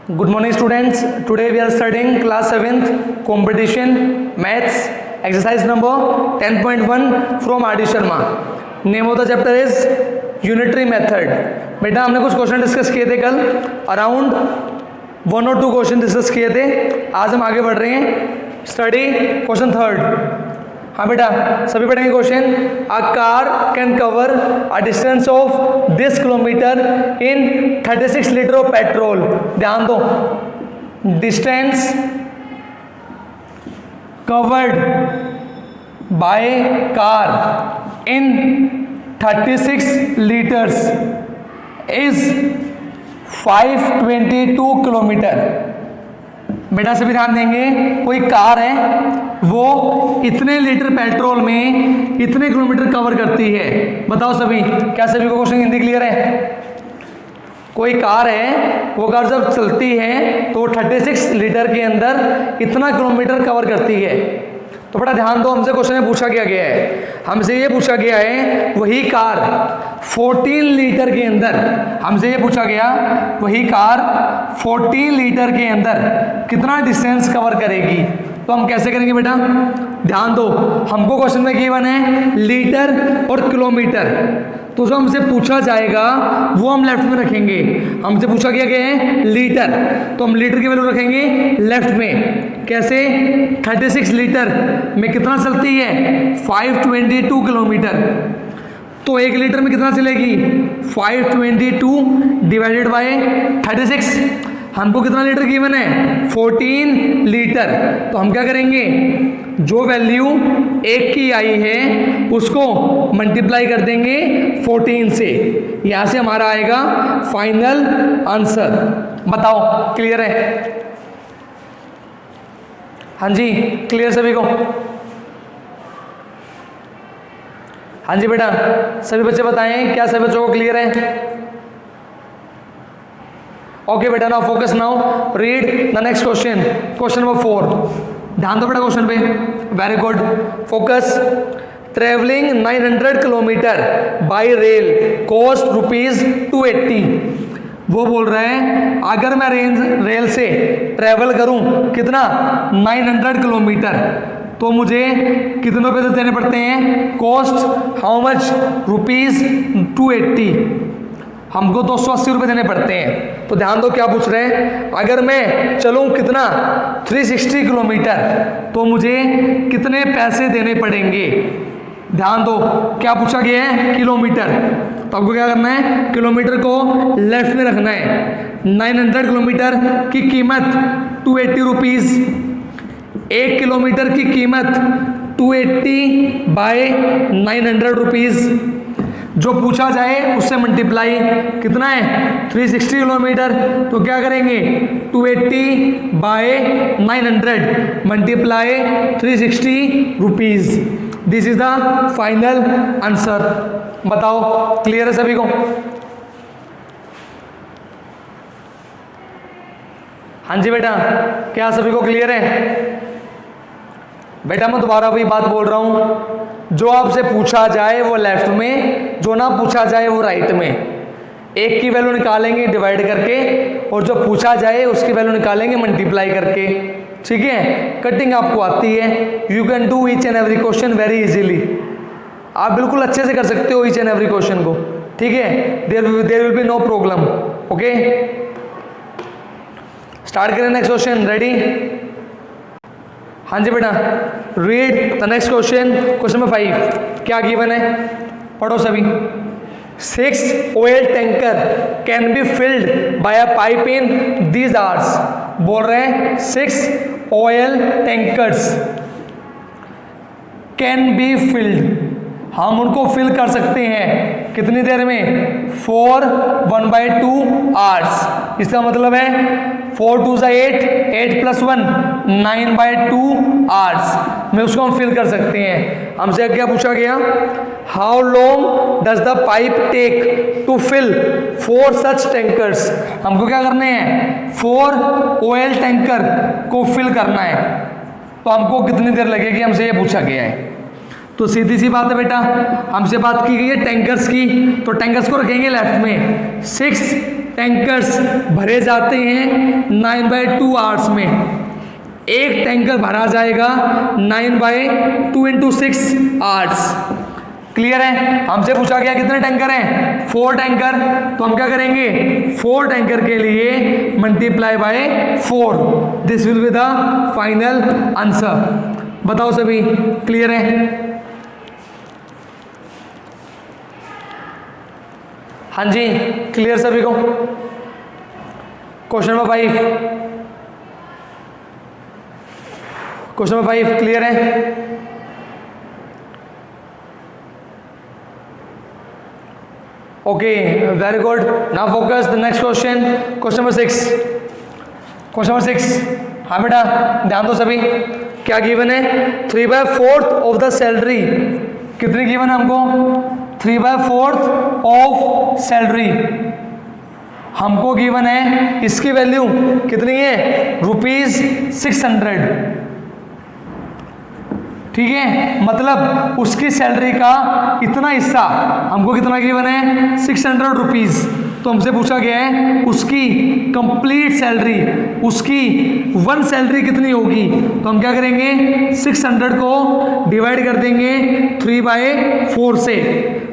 Good morning students. Today we are studying class 7th competition maths exercise number 10.1 from R.D. Sharma. Name of the chapter is unitary method. बेटा हमने कुछ question discuss किए थे कल, around 1 और 2 question discuss किए थे. आज हम आगे बढ़ रहे हैं. Study question third. हाँ बेटा सभी पढ़ेंगे question. A car can cover a distance of this kilometre in 36 litre of petrol. ध्यान दो, distance covered by car in 36 litres is 522 kilometre. बेटा सभी ध्यान देंगे, कोई कार है वो इतने लीटर पेट्रोल में इतने किलोमीटर कवर करती है. बताओ सभी, क्या सभी को क्वेश्चन हिंदी क्लियर है? कोई कार है, वो कार जब चलती है तो 36 लीटर के अंदर इतना किलोमीटर कवर करती है. तो बड़ा ध्यान दो, हमसे क्वेश्चन में पूछा क्या गया है. हमसे ये पूछा गया है वही कार 14 लीटर के अंदर, हमसे ये पूछा गया वही कार 14 लीटर के अंदर कितना डिस्टेंस कवर करेगी. तो हम कैसे करेंगे बेटा? ध्यान दो, हमको क्वेश्चन में गिवन है लीटर और किलोमीटर. तो जो हमसे पूछा जाएगा वो हम लेफ्ट में रखेंगे. हमसे पूछा गया है लीटर, तो हम लीटर की वैल्यू रखेंगे लेफ्ट में. कैसे? 36 लीटर में कितना चलती है? 522 किलोमीटर. तो 1 लीटर में कितना चलेगी? 522 डिवाइडेड बाय 36. हमको कितना लीटर गिवन है? 14 लीटर. तो हम क्या करेंगे, जो वैल्यू 1 की आई है उसको मल्टीप्लाई कर देंगे 14 से. यहाँ से हमारा आएगा फाइनल आंसर. बताओ क्लियर है? हाँ जी क्लियर सभी को? हाँ जी बेटा सभी बच्चे बताएं, क्या सभी बच्चों को क्लियर है? ओके बेटा, now focus, now read the next question. Question number 4. ध्यान दो बेटा क्वेश्चन पे. Very good, focus. Travelling 900 kilometre bye rail cost ₹280. वो बोल रहे हैं अगर मैं रेल से ट्रेवल करूं कितना? 900 किलोमीटर, तो मुझे कितने रुपये देने पड़ते हैं? Cost how much? ₹280. हमको 280 रुपये देने पड़ते हैं. तो ध्यान दो क्या पूछ रहे हैं, अगर मैं चलूं कितना? 360 किलोमीटर, तो मुझे कितने पैसे देने पड़ेंगे? ध्यान दो क्या पूछा गया है? किलोमीटर. तो आपको क्या करना है? किलोमीटर को लेफ्ट में रखना है. 900 किलोमीटर की कीमत 280 रुपीज़. 1 किलोमीटर की कीमत 280 बाय 900 रुपीज़. जो पूछा जाए उससे मल्टीप्लाई. कितना है? 360 किलोमीटर. तो क्या करेंगे? 280 by 900 multiply 360 rupees. This is the final answer. बताओ क्लियर है सभी को? हाँ जी बेटा, क्या सभी को क्लियर है? बेटा मैं दोबारा वही बात बोल रहा हूं, जो आपसे पूछा जाए वो लेफ्ट में, जो ना पूछा जाए वो राइट में. 1 की वैल्यू निकालेंगे डिवाइड करके, और जो पूछा जाए उसकी वैल्यू निकालेंगे मल्टीप्लाई करके. ठीक है, कटिंग आपको आती है. You can do each and every question very easily. आप बिल्कुल अच्छे से कर सकते हो ईच एंड एवरी क्वेश्चन को. ठीक है, there will be no problem. Okay, start करें नेक्स्ट क्वेश्चन. रेडी? हाँ जी बेटा, read the next question. Question number 5. क्या गिवन है? पढ़ो सभी. 6 oil tanker can be filled by a pipe in these hours. बोल रहे हैं 6 oil tankers can be filled. हम उनको फिल कर सकते हैं कितनी देर में? 4 1/2 hours. इसका मतलब है 4 2 8, 8 + 1 9/2 hours में उसको हम फिल कर सकते हैं. हमसे क्या पूछा गया? How long does the pipe take to fill 4 such tankers. हमको क्या करने हैं? 4 ऑयल टैंकर को फिल करना है. तो हमको कितनी देर लगेगी, हमसे ये पूछा गया है. तो सीधी सी बात है बेटा, हमसे बात की गई है टैंकर्स की, तो टैंकर्स को रखेंगे लेफ्ट में. 6 टैंकर्स भरे जाते हैं 9/2 आवर्स में। एक टैंकर भरा जाएगा 9/2 × 6 आवर्स। क्लियर है? हमसे पूछा गया कितने टैंकर हैं, 4 टैंकर। तो हम क्या करेंगे, 4 टैंकर के लिए multiply by 4, this will be the final answer. बताओ सभी, क्लियर है? हाँ जी, क्लियर सभी को? Question number 5, question number 5 clear है? Okay, very good. Now focus the next question, question number 6। Question number 6, हाँ बेटा ध्यान दो सभी। क्या गिवन है, 3/4 ऑफ द सैलरी। कितनी गिवन है हमको, 3/4 ऑफ सैलरी हमको गिवन है। इसकी वैल्यू कितनी है, ₹600। ठीक है, मतलब उसकी सैलरी का इतना हिस्सा हमको कितना गिवन है, 600 रुपीज़। तो हमसे पूछा गया है उसकी कंप्लीट सैलरी, उसकी 1 सैलरी कितनी होगी। तो हम क्या करेंगे, 600 को डिवाइड कर देंगे 3/4 से।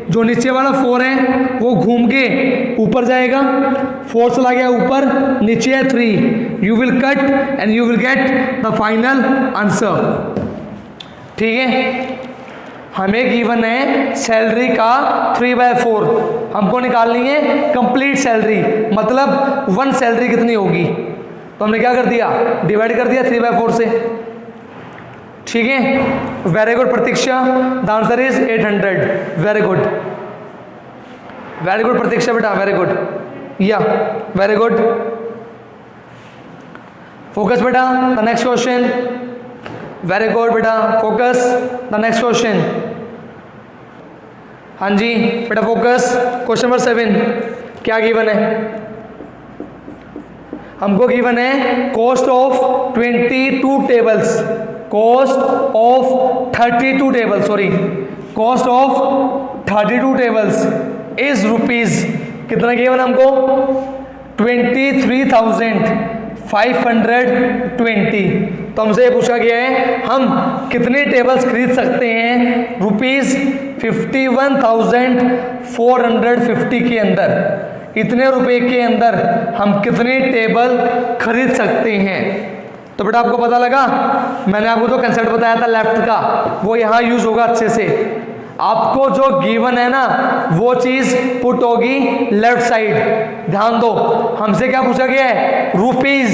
जो नीचे वाला 4 है वो घूम के ऊपर जाएगा, 4 चला गया ऊपर, नीचे है 3। You will cut and you will get the final answer. ठीक है, हमें गिवन है सैलरी का 3/4, हमको निकालनी है कंप्लीट सैलरी, मतलब 1 सैलरी कितनी होगी। तो हमने क्या कर दिया, डिवाइड कर दिया 3/4 से। ठीक है, very good Pratiksha, the answer is 800। Very good, very good Pratiksha बेटा, वेरी गुड, या वेरी गुड। फोकस बेटा, the next question. Very good बेटा, फोकस द नेक्स्ट क्वेश्चन। हाँ जी बेटा फोकस, क्वेश्चन नंबर 7। क्या गिवन है, हमको गिवन है cost of 22 tables, cost of 32 tables, sorry cost of 32 tables is rupees. कितना गिवन हमको, 23,520। तो हमसे ये पूछा गया है हम कितने टेबल्स खरीद सकते हैं ₹51,450 के अंदर। इतने रुपए के अंदर हम कितने टेबल खरीद सकते हैं। तो बेटा आपको पता लगा, मैंने आपको तो कंसेप्ट बताया था लेफ्ट का, वो यहाँ यूज होगा अच्छे से। आपको जो गिवन है ना वो चीज पुट होगी लेफ्ट साइड। ध्यान दो, हमसे क्या पूछा गया है, रुपीज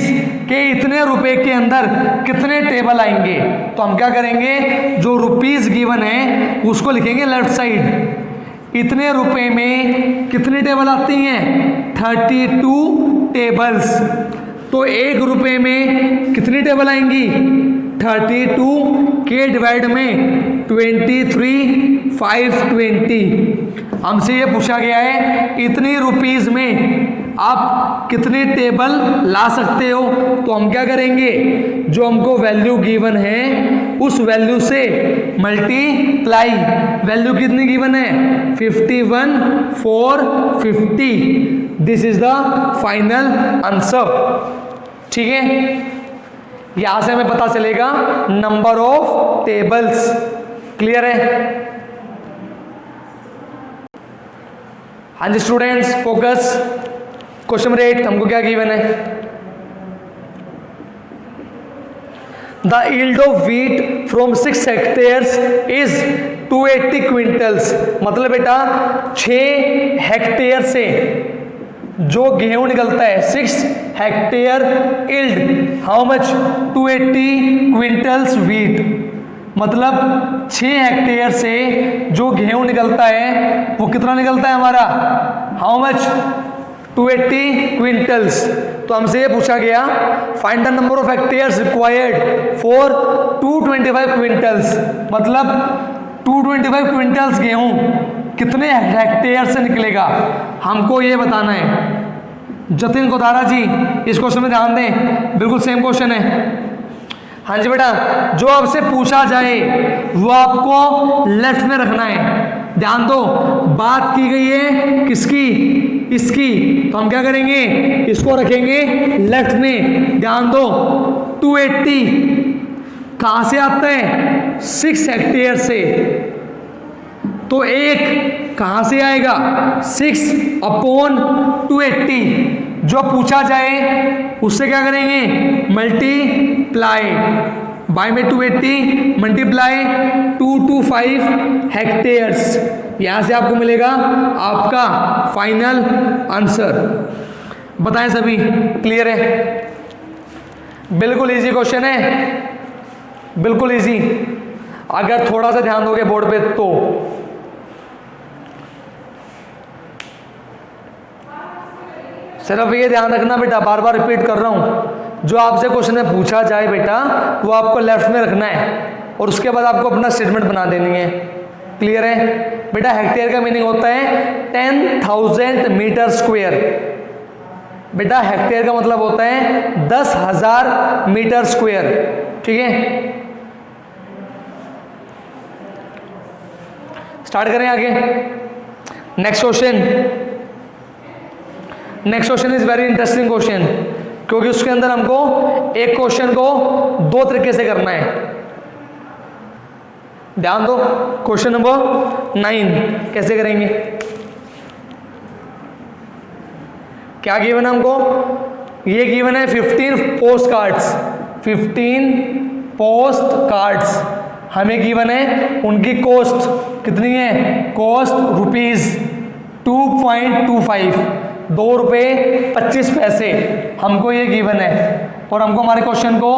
के इतने रुपए के अंदर कितने टेबल आएंगे। तो हम क्या करेंगे, जो रुपीज गिवन है उसको लिखेंगे लेफ्ट साइड। इतने रुपए में कितने टेबल आती हैं, 32 टेबल्स। तो 1 रुपए में कितनी टेबल आएंगी, 32 के डिवाइड में 23,520। हमसे ये पूछा गया है इतनी रुपीज में आप कितने टेबल ला सकते हो। तो हम क्या करेंगे, जो हमको वैल्यू गिवन है उस वैल्यू से मल्टीप्लाई। वैल्यू कितनी गिवन है, 51,450। This is the final answer. ठीक है, यहां से हमें पता चलेगा नंबर ऑफ टेबल्स। क्लियर है? हाँ जी स्टूडेंट्स फोकस, क्वेश्चन नंबर 8 हमको क्या गिवन है, the yield of wheat from 6 hectares is 280 quintals. मतलब बेटा 6 हेक्टेयर से जो गेहूं निकलता है, 6 hectare yield how much, 280 quintals wheat. मतलब 6 हेक्टेयर से जो गेहूं निकलता है वो कितना निकलता है हमारा, हाउ मच, 280 क्विंटल्स। तो हमसे ये पूछा गया find the number of hectares required for 225 quintals. मतलब 225 क्विंटल्स गेहूं कितने हेक्टेयर से निकलेगा, हमको ये बताना है। जतिन कोतारा जी इस क्वेश्चन में ध्यान दें, बिल्कुल सेम क्वेश्चन है। हाँ जी बेटा, जो आपसे पूछा जाए वो आपको लेफ्ट में रखना है। ध्यान दो, बात की गई है किसकी, इसकी, तो हम क्या करेंगे, इसको रखेंगे लेफ्ट में। ध्यान दो 280 कहां से आता है, 6 हेक्टेयर से, तो एक कहां से आएगा, 6/280। जो पूछा जाए उससे क्या करेंगे, मल्टीप्लाई बाय में 280 मल्टीप्लाई 225 हेक्टेयर्स। यहां से आपको मिलेगा आपका फाइनल आंसर। बताएं सभी, क्लियर है? बिल्कुल इजी क्वेश्चन है, बिल्कुल इजी। अगर थोड़ा सा ध्यान दोगे बोर्ड पे तो सिर्फ ये ध्यान रखना बेटा, बार बार रिपीट कर रहा हूं, जो आपसे क्वेश्चन में पूछा जाए बेटा वो आपको लेफ्ट में रखना है और उसके बाद आपको अपना स्टेटमेंट बना देनी है। क्लियर है बेटा? हेक्टेयर का मीनिंग होता है 10,000 मीटर स्क्वायर। बेटा हेक्टेयर का मतलब होता है 10,000 मीटर स्क्वायर। ठीक है, स्टार्ट करें आगे। Next question, next question is very interesting question, क्योंकि उसके अंदर हमको एक क्वेश्चन को दो तरीके से करना है। ध्यान दो, क्वेश्चन नंबर 9 कैसे करेंगे, क्या गिवन है हमको, ये गिवन है 15 पोस्ट कार्ड्स, 15 पोस्ट कार्ड्स हमें गिवन है। उनकी कॉस्ट कितनी है, कॉस्ट रुपीज 2.25, 2 रुपये 25 पैसे हमको ये गिवन है। और हमको हमारे क्वेश्चन को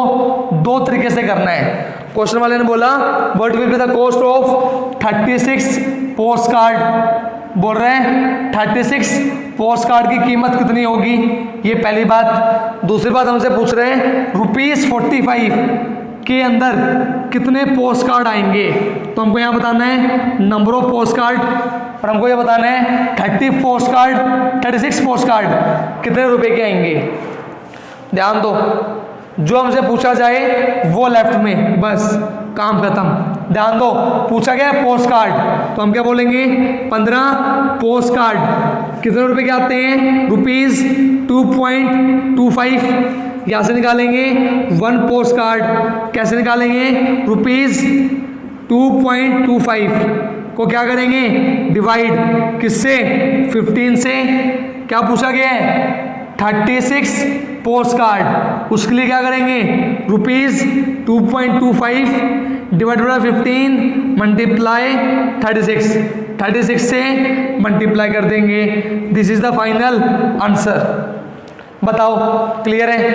दो तरीके से करना है। क्वेश्चन वाले ने बोला what will be the cost of 36 post card, बोल रहे हैं 36 पोस्ट कार्ड की कीमत कितनी होगी, ये पहली बात। दूसरी बात हमसे पूछ रहे हैं ₹45 के अंदर कितने पोस्ट कार्ड आएंगे, तो हमको यहाँ बताना है नंबर ऑफ पोस्ट कार्ड, और हमको ये बताना है 36 पोस्ट कार्ड कितने रुपए के आएंगे। ध्यान दो, जो हमसे पूछा जाए वो लेफ्ट में, बस काम खत्म। ध्यान दो, पूछा गया पोस्ट कार्ड, तो हम क्या बोलेंगे 15 पोस्ट कार्ड कितने रुपए के आते हैं, ₹2.25। यहाँ से निकालेंगे 1 पोस्ट कार्ड, कैसे निकालेंगे, ₹2.25 को क्या करेंगे, डिवाइड किससे, 15 से। क्या पूछा गया है, 36 पोस्ट कार्ड, उसके लिए क्या करेंगे, ₹2.25 डिवाइड बाय 15 मल्टीप्लाई 36 से मल्टीप्लाई कर देंगे। This is the final answer. बताओ क्लियर है?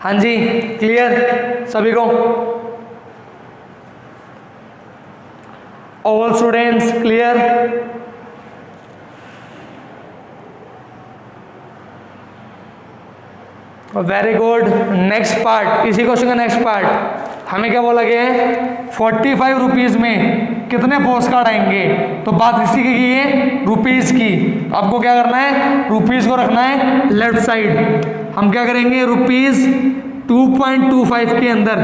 हाँ जी, क्लियर सभी को? All students clear? Very good. Next part, इसी क्वेश्चन का नेक्स्ट पार्ट, हमें क्या बोला गया है, 45 रुपीज़ में कितने पोस्ट कार्ड आएंगे, तो बात इसी की है रुपीज़ की। आपको क्या करना है, रुपीज़ को रखना है लेफ्ट साइड। हम क्या करेंगे, ₹2.25 के अंदर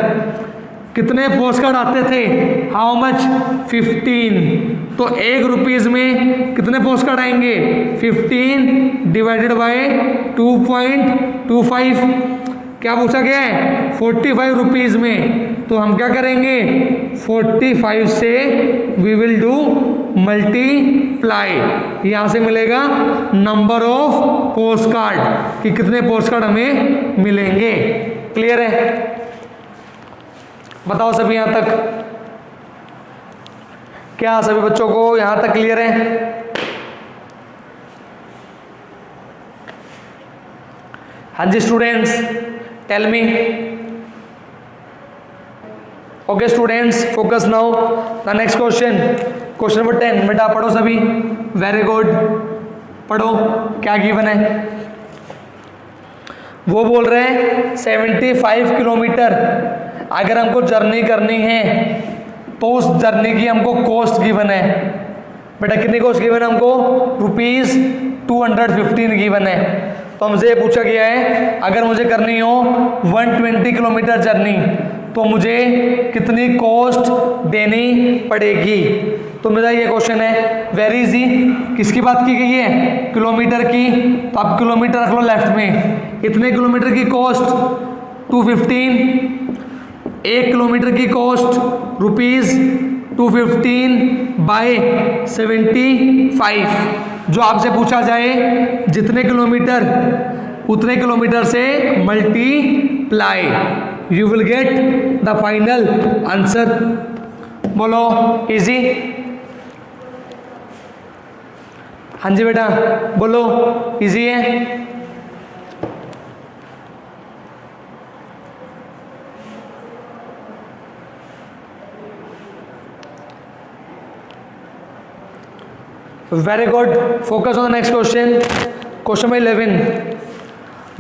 कितने पोस्ट कार्ड आते थे, हाउ मच, 15। तो ₹1 में कितने पोस्ट कार्ड आएंगे, 15 डिवाइडेड बाय 2.25। क्या पूछा गया है, 45 रुपीज़ में, तो हम क्या करेंगे, 45 से वी विल डू मल्टीप्लाई। यहाँ से मिलेगा नंबर ऑफ पोस्ट कार्ड, कि कितने पोस्ट कार्ड हमें मिलेंगे। क्लियर है? बताओ सभी यहाँ तक, क्या सभी बच्चों को यहाँ तक क्लियर है? हाँ जी students, tell me. Okay students, focus now the next question, question number 10। बेटा पढ़ो सभी, वेरी गुड, पढ़ो क्या गिवन है। वो बोल रहे हैं 75 किलोमीटर अगर हमको जर्नी करनी है तो उस जर्नी की हमको कॉस्ट गिवन है। बेटा कितनी कॉस्ट गिवन है हमको, ₹215 गिवन है। तो हमसे ये पूछा गया है अगर मुझे करनी हो 120 किलोमीटर जर्नी, तो मुझे कितनी कॉस्ट देनी पड़ेगी। तो मेरा ये क्वेश्चन है वेरी इजी। किसकी बात की गई है? किलोमीटर की। तो आप किलोमीटर रख लो लेफ्ट में। इतने किलोमीटर की कॉस्ट 215, 1 किलोमीटर की कॉस्ट रुपीज़ 215 बाय 75। जो आपसे पूछा जाए जितने किलोमीटर उतने किलोमीटर से multiply, you will get the final answer. बोलो इजी। हाँ जी बेटा बोलो इजी है। Very good. Focus on the next question. Question number 11,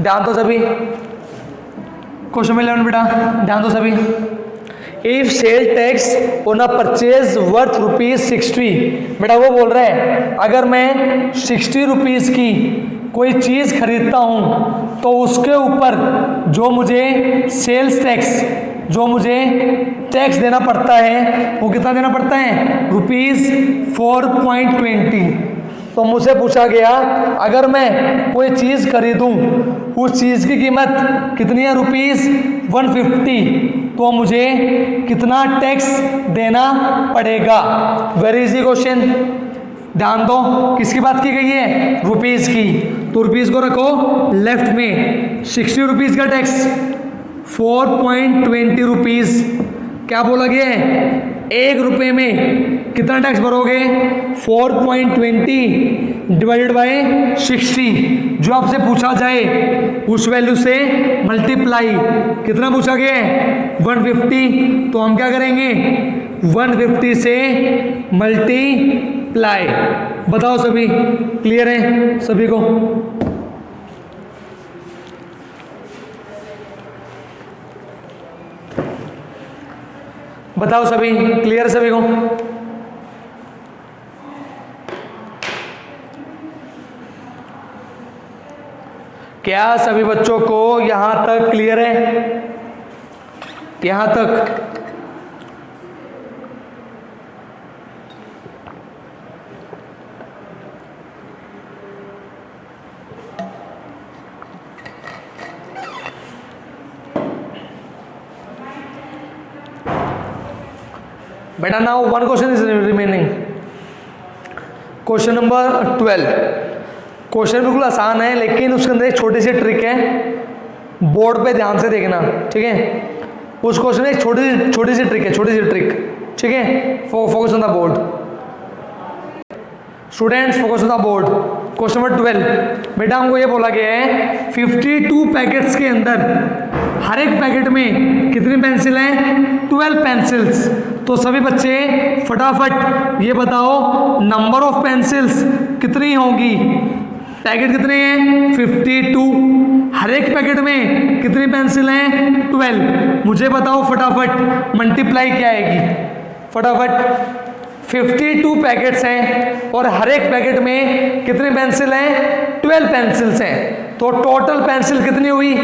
ध्यान दो सभी। क्वेश्चन नंबर 11 बेटा ध्यान दो सभी। If sale tax on a purchase worth ₹60, बेटा वो बोल रहा है अगर मैं 60 रुपीज़ की कोई चीज़ खरीदता हूँ तो उसके ऊपर जो मुझे सेल्स टैक्स, जो मुझे टैक्स देना पड़ता है वो कितना देना पड़ता है? ₹4.20। तो मुझसे पूछा गया अगर मैं कोई चीज़ खरीदूं उस चीज़ की कीमत कितनी है? ₹150। तो मुझे कितना टैक्स देना पड़ेगा? Very easy question. ध्यान दो किसकी बात की गई है? रुपीज़ की। तो रुपीज़ को रखो लेफ्ट में। 60 रुपीज़ का टैक्स 4.20 रुपीज़। क्या बोला गया है? 1 रुपये में कितना टैक्स भरोगे? 4.20 divided by 60। जो आपसे पूछा जाए उस वैल्यू से मल्टीप्लाई। कितना पूछा गया है? 150। तो हम क्या करेंगे? 150 से मल्टीप्लाई। बताओ सभी क्लियर है सभी को? बताओ सभी क्लियर सभी को? क्या सभी बच्चों को यहां तक क्लियर है? यहां तक? बेटा now one question is remaining. Question number 12। Question बिल्कुल आसान है लेकिन उसके अंदर एक छोटी सी ट्रिक है, बोर्ड पे ध्यान से देखना, ठीक है? उस क्वेश्चन में एक छोटी सी ट्रिक है, छोटी सी ट्रिक, ठीक है? Focus on the board students, focus on the board. Question number 12 बेटा हमको ये बोला गया है 52 पैकेट्स के अंदर हर एक पैकेट में कितनी पेंसिल हैं? 12 पेंसिल्स। तो सभी बच्चे फटाफट ये बताओ नंबर ऑफ पेंसिल्स कितनी होंगी? पैकेट कितने हैं? 52। हर एक पैकेट में कितनी पेंसिल हैं? 12। मुझे बताओ फटाफट मल्टीप्लाई क्या आएगी? फटाफट। 52 पैकेट्स हैं और हर एक पैकेट में कितनी पेंसिल हैं? 12 पेंसिल्स हैं। तो टोटल पेंसिल कितनी हुई?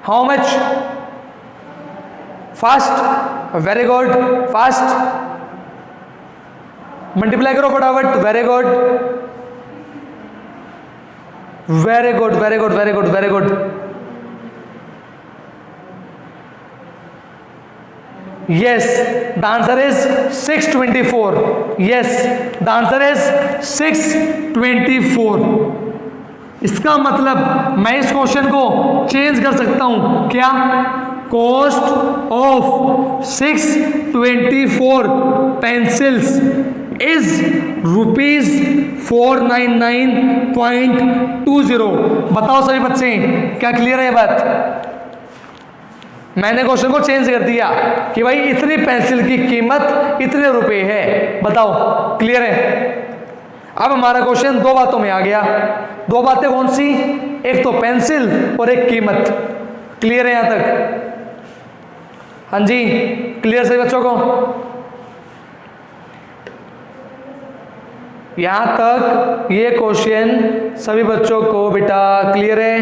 How much? Fast, very good, fast multiply करो फटाफट। Very good, very good, very good, very good, very good. Yes, the answer is 624. Yes, the answer is 624. इसका मतलब मैं इस क्वेश्चन को चेंज कर सकता हूं क्या? Cost of 624 pencils is ₹499.20। बताओ सभी बच्चे क्या क्लियर है ये बात? मैंने क्वेश्चन को चेंज कर दिया कि भाई इतनी पेंसिल की कीमत इतने रुपए है। बताओ क्लियर है? अब हमारा क्वेश्चन दो बातों में आ गया। दो बातें कौन सी? एक तो पेंसिल और एक कीमत। क्लियर है यहां तक? हाँ जी क्लियर सभी बच्चों को? यहां तक ये क्वेश्चन सभी बच्चों को बेटा क्लियर है?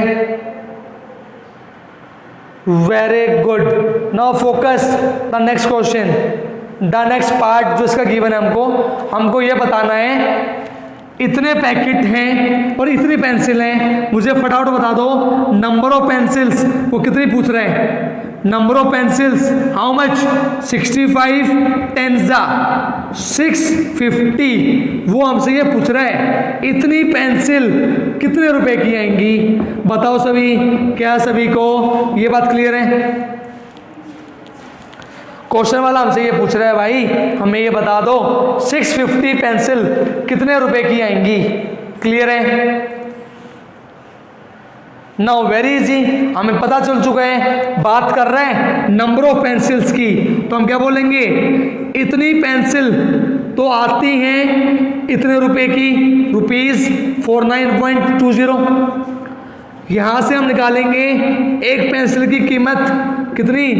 Very good. Now focus the next question. The next part जो इसका गिवन है, हमको ये बताना है इतने पैकेट हैं और इतनी पेंसिल हैं. मुझे फटाफट बता दो नंबर ऑफ पेंसिल्स वो कितनी पूछ रहे हैं. Number of pencils how much. 65 10 650. वो हमसे ये पूछ रहा है इतनी पेंसिल कितने रुपए की आएंगी. बताओ सभी, क्या सभी को ये बात क्लियर है. क्वेश्चन वाला हमसे ये पूछ रहा है भाई हमें ये बता दो 650 पेंसिल कितने रुपए की आएंगी. क्लियर है. नाउ वेरी इजी, हमें पता चल चुका है. बात कर रहे हैं नंबर ऑफ पेंसिल्स की, तो हम क्या बोलेंगे इतनी पेंसिल तो आती हैं इतने रुपए की, ₹49.20. यहां से हम निकालेंगे एक पेंसिल की कीमत कितनी,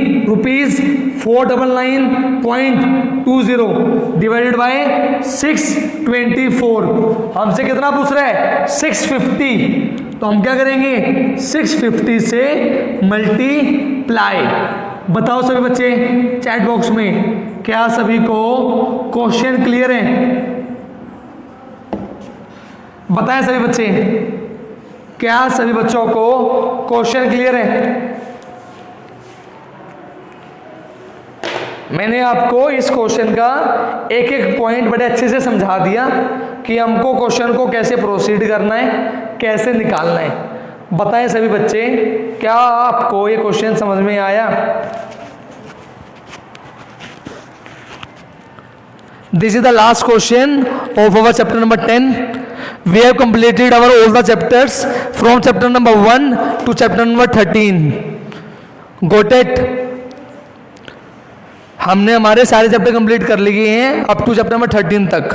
₹499.20 डिवाइडेड बाय 624. हमसे कितना पूछ रहा है 650. तो हम क्या करेंगे 650 से मल्टीप्लाई. बताओ सभी बच्चे चैट बॉक्स में, क्या सभी को क्वेश्चन क्लियर है. बताएं सभी बच्चे, क्या सभी बच्चों को क्वेश्चन क्लियर है. मैंने आपको इस क्वेश्चन का एक एक पॉइंट बड़े अच्छे से समझा दिया कि हमको क्वेश्चन को कैसे प्रोसीड करना है, कैसे निकालना है. बताएं सभी बच्चे, क्या आपको ये क्वेश्चन समझ में आया. This is the last question of our chapter number 10. We have completed our all the chapters from chapter number 1 to chapter number 13. Got it? हमने हमारे सारे चैप्टर कंप्लीट कर लिए हैं अप टू चैप्टर नंबर 13 तक.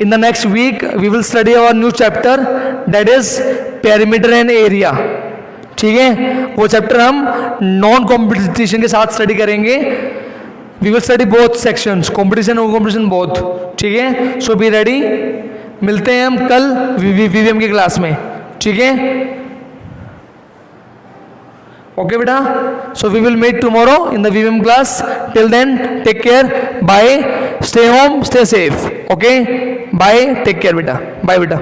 In the next week we will study our new chapter that is perimeter and area. ठीक है, वो चैप्टर हम नॉन कॉम्पिटिशन के साथ स्टडी करेंगे. We will study both sections, competition और कॉम्पिटिशन बोथ. ठीक है, सो बी रेडी. मिलते हैं हम कल वीवीएम की क्लास में. ठीक है, ओके बेटा. So we will meet tomorrow in the VVM class. Till then take care, bye, stay home, stay safe. Okay, bye, take care बेटा. बाय बेटा.